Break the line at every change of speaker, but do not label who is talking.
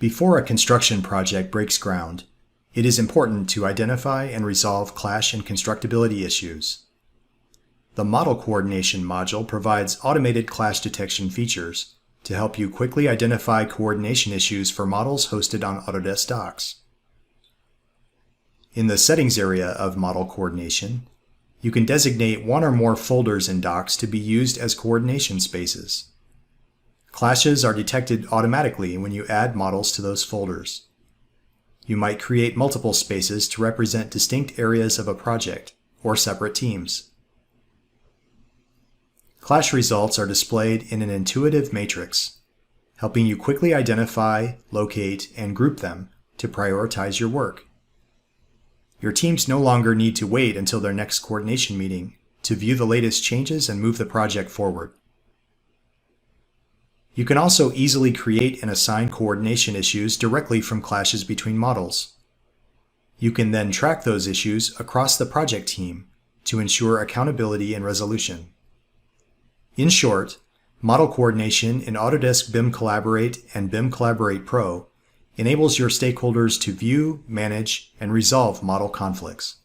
Before a construction project breaks ground, it is important to identify and resolve clash and constructability issues. The Model Coordination module provides automated clash detection features to help you quickly identify coordination issues for models hosted on Autodesk Docs. In the Settings area of Model Coordination, you can designate one or more folders in Docs to be used as coordination spaces. Clashes are detected automatically when you add models to those folders. You might create multiple spaces to represent distinct areas of a project or separate teams. Clash results are displayed in an intuitive matrix, helping you quickly identify, locate, and group them to prioritize your work. Your teams no longer need to wait until their next coordination meeting to view the latest changes and move the project forward. You can also easily create and assign coordination issues directly from clashes between models. You can then track those issues across the project team to ensure accountability and resolution. In short, model coordination in Autodesk BIM Collaborate and BIM Collaborate Pro enables your stakeholders to view, manage, and resolve model conflicts.